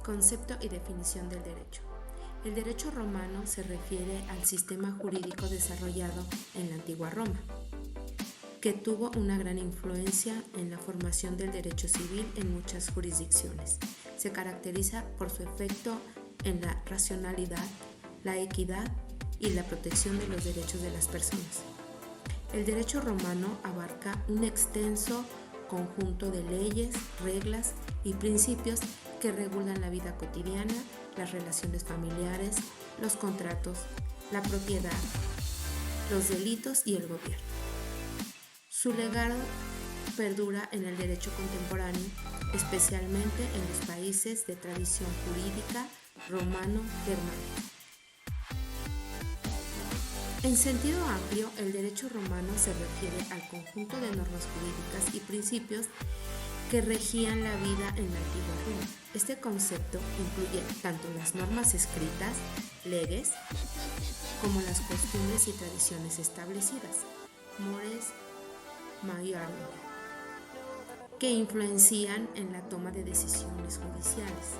Concepto y definición del derecho. El derecho romano se refiere al sistema jurídico desarrollado en la antigua Roma, que tuvo una gran influencia en la formación del derecho civil en muchas jurisdicciones. Se caracteriza por su efecto en la racionalidad, la equidad y la protección de los derechos de las personas. El derecho romano abarca un extenso conjunto de leyes, reglas y principios que regulan la vida cotidiana, las relaciones familiares, los contratos, la propiedad, los delitos y el gobierno. Su legado perdura en el derecho contemporáneo, especialmente en los países de tradición jurídica romano-germánica. En sentido amplio, el derecho romano se refiere al conjunto de normas jurídicas y principios que regían la vida en la antigua Roma. Este concepto incluye tanto las normas escritas, leges, como las costumbres y tradiciones establecidas, mores maiorem, que influencian en la toma de decisiones judiciales.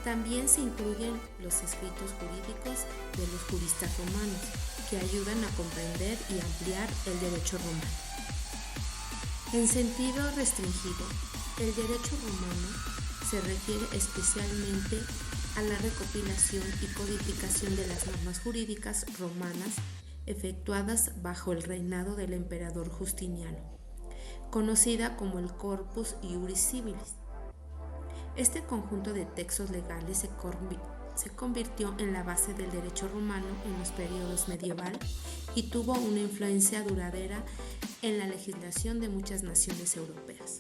También se incluyen los escritos jurídicos de los juristas romanos, que ayudan a comprender y ampliar el derecho romano. En sentido restringido, el derecho romano se refiere especialmente a la recopilación y codificación de las normas jurídicas romanas efectuadas bajo el reinado del emperador Justiniano, conocida como el Corpus Iuris Civilis. Este conjunto de textos legales se convirtió en la base del derecho romano en los periodos medieval y tuvo una influencia duradera en la legislación de muchas naciones europeas.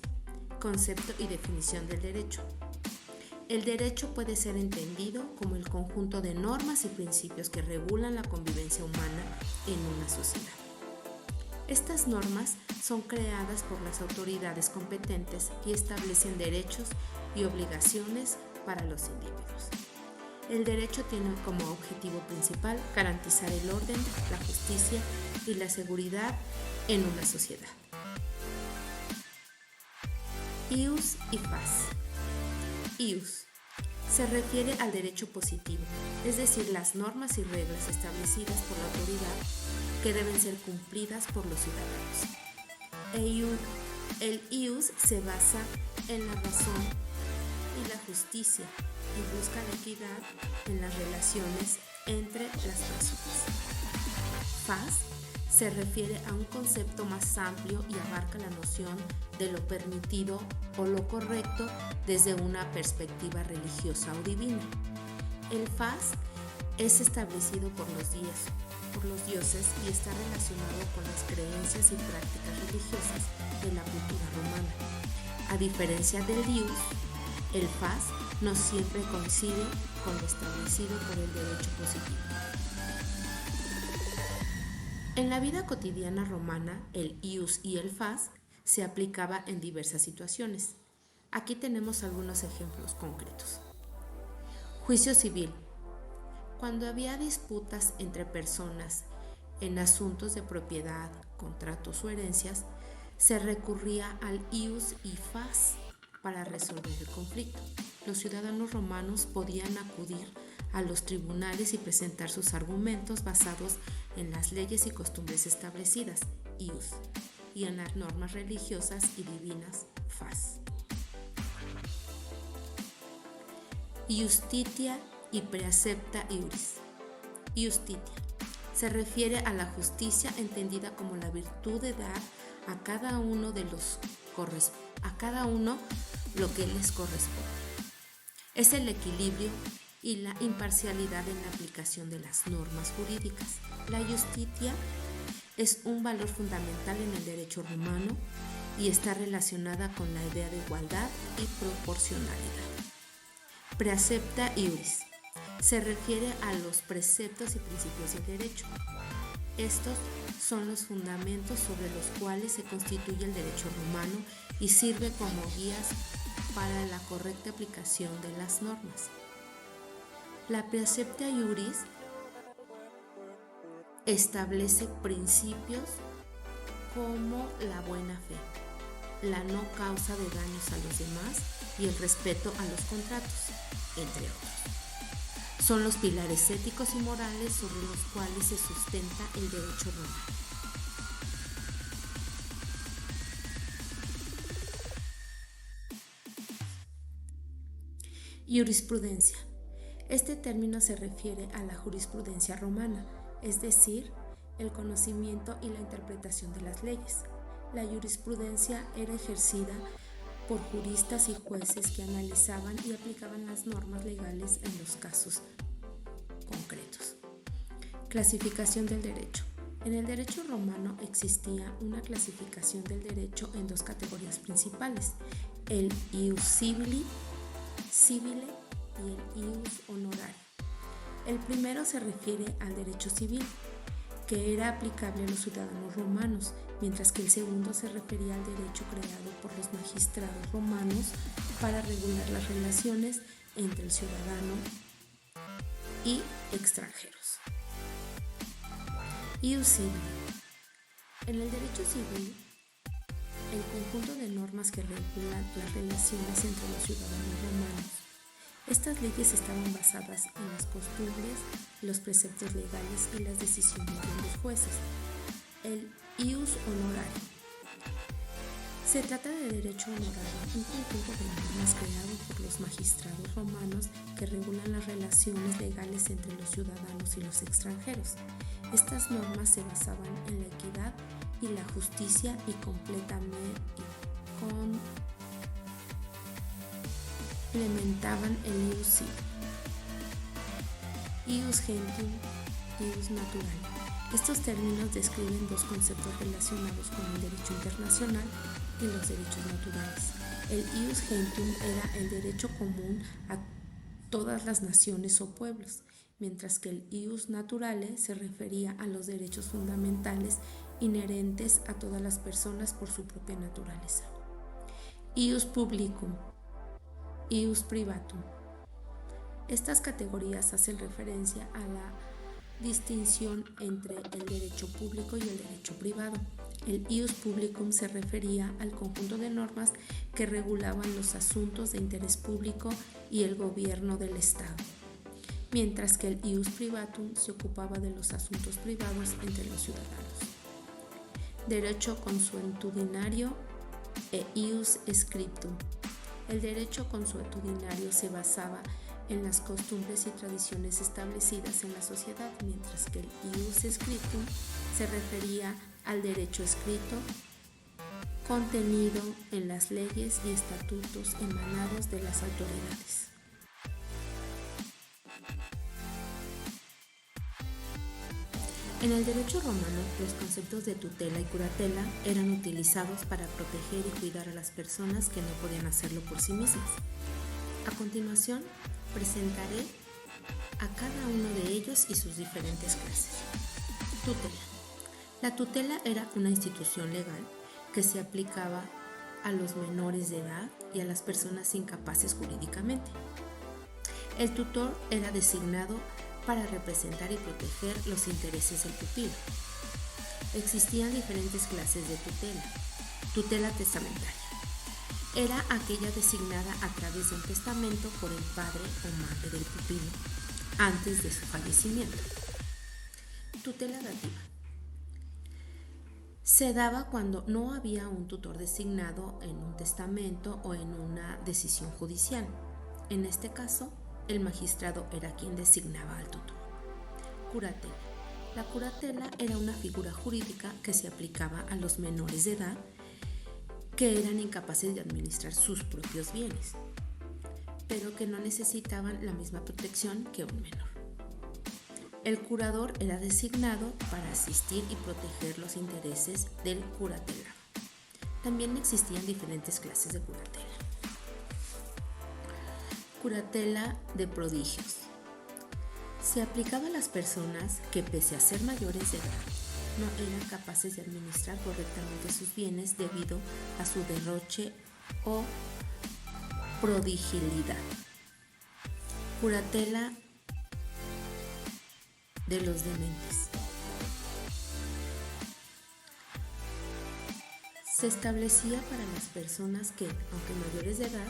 Concepto y definición del derecho. El derecho puede ser entendido como el conjunto de normas y principios que regulan la convivencia humana en una sociedad. Estas normas son creadas por las autoridades competentes y establecen derechos y obligaciones para los individuos. El derecho tiene como objetivo principal garantizar el orden, la justicia y la seguridad en una sociedad. Ius y fas. Ius se refiere al derecho positivo, es decir, las normas y reglas establecidas por la autoridad que deben ser cumplidas por los ciudadanos. El ius se basa en la razón y la justicia y busca la equidad en las relaciones entre las personas. Fas se refiere a un concepto más amplio y abarca la noción de lo permitido o lo correcto desde una perspectiva religiosa o divina. El fas es establecido por los dioses y está relacionado con las creencias y prácticas religiosas de la cultura romana. A diferencia del ius, el fas no siempre coincide con lo establecido por el derecho positivo. En la vida cotidiana romana, el ius y el fas se aplicaba en diversas situaciones. Aquí tenemos algunos ejemplos concretos. Juicio civil. Cuando había disputas entre personas en asuntos de propiedad, contratos o herencias, se recurría al ius y fas para resolver el conflicto. Los ciudadanos romanos podían acudir a los tribunales y presentar sus argumentos basados en las leyes y costumbres establecidas, ius, y en las normas religiosas y divinas, fas. Iustitia y praecepta iuris. Iustitia se refiere a la justicia entendida como la virtud de dar a cada uno lo que les corresponde. Es el equilibrio y la imparcialidad en la aplicación de las normas jurídicas. La iustitia es un valor fundamental en el derecho romano y está relacionada con la idea de igualdad y proporcionalidad. Praecepta iuris se refiere a los preceptos y principios del derecho. Estos son los fundamentos sobre los cuales se constituye el derecho romano y sirve como guías para la correcta aplicación de las normas. La praecepta iuris establece principios como la buena fe, la no causa de daños a los demás y el respeto a los contratos. entre otros. Son los pilares éticos y morales sobre los cuales se sustenta el derecho romano. Jurisprudencia. Este término se refiere a la jurisprudencia romana, es decir, el conocimiento y la interpretación de las leyes. La jurisprudencia era ejercida por juristas y jueces que analizaban y aplicaban las normas legales en los casos concretos. Clasificación del derecho. En el derecho romano existía una clasificación del derecho en dos categorías principales, el ius civile y el ius honorario. El primero se refiere al derecho civil, que era aplicable a los ciudadanos romanos, mientras que el segundo se refería al derecho creado por los magistrados romanos para regular las relaciones entre el ciudadano y extranjeros. Ius civile. En el derecho civil, el conjunto de normas que regulan las relaciones entre los ciudadanos romanos. Estas leyes estaban basadas en las costumbres, los preceptos legales y las decisiones de los jueces. El ius honorario. Se trata de derecho honorario, un conjunto de normas creado por los magistrados romanos que regulan las relaciones legales entre los ciudadanos y los extranjeros. Estas normas se basaban en la equidad y la justicia y complementaban el ius civile. Ius gentium, ius naturale. Estos términos describen dos conceptos relacionados con el derecho internacional y los derechos naturales. El ius gentium era el derecho común a todas las naciones o pueblos, mientras que el ius naturale se refería a los derechos fundamentales inherentes a todas las personas por su propia naturaleza. Ius publicum, ius privatum. Estas categorías hacen referencia a la distinción entre el derecho público y el derecho privado. El ius publicum se refería al conjunto de normas que regulaban los asuntos de interés público y el gobierno del Estado, mientras que el ius privatum se ocupaba de los asuntos privados entre los ciudadanos. Derecho consuetudinario e ius scriptum. El derecho consuetudinario se basaba en las costumbres y tradiciones establecidas en la sociedad, mientras que el ius scriptum se refería al derecho escrito contenido en las leyes y estatutos emanados de las autoridades. En el derecho romano, los conceptos de tutela y curatela eran utilizados para proteger y cuidar a las personas que no podían hacerlo por sí mismas. A continuación, presentaré a cada uno de ellos y sus diferentes clases. Tutela. La tutela era una institución legal que se aplicaba a los menores de edad y a las personas incapaces jurídicamente. El tutor era designado para representar y proteger los intereses del pupilo. Existían diferentes clases de tutela. Tutela testamentaria. Era aquella designada a través de un testamento por el padre o madre del pupilo antes de su fallecimiento. Tutela dativa. Se daba cuando no había un tutor designado en un testamento o en una decisión judicial. En este caso, el magistrado era quien designaba al tutor. Curatela. La curatela era una figura jurídica que se aplicaba a los menores de edad que eran incapaces de administrar sus propios bienes, pero que no necesitaban la misma protección que un menor. El curador era designado para asistir y proteger los intereses del curatelado. También existían diferentes clases de curatela. Curatela de prodigios. Se aplicaba a las personas que, pese a ser mayores de edad, no eran capaces de administrar correctamente sus bienes debido a su derroche o prodigilidad. Curatela de los dementes. Se establecía para las personas que, aunque mayores de edad,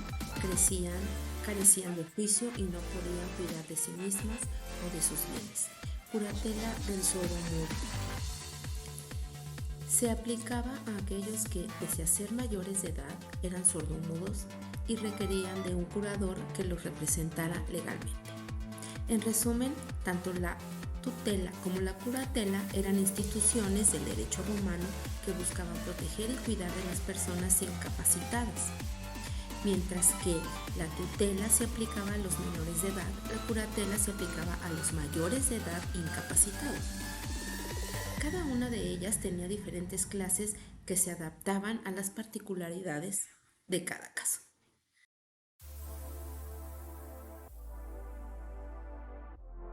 carecían de juicio y no podían cuidar de sí mismas o de sus bienes. Curatela del sordomudo. Se aplicaba a aquellos que, pese a ser mayores de edad, eran sordomudos y requerían de un curador que los representara legalmente. En resumen, tanto la tutela como la curatela eran instituciones del derecho romano que buscaban proteger y cuidar de las personas incapacitadas. Mientras que la tutela se aplicaba a los menores de edad, la curatela se aplicaba a los mayores de edad incapacitados. Cada una de ellas tenía diferentes clases que se adaptaban a las particularidades de cada caso.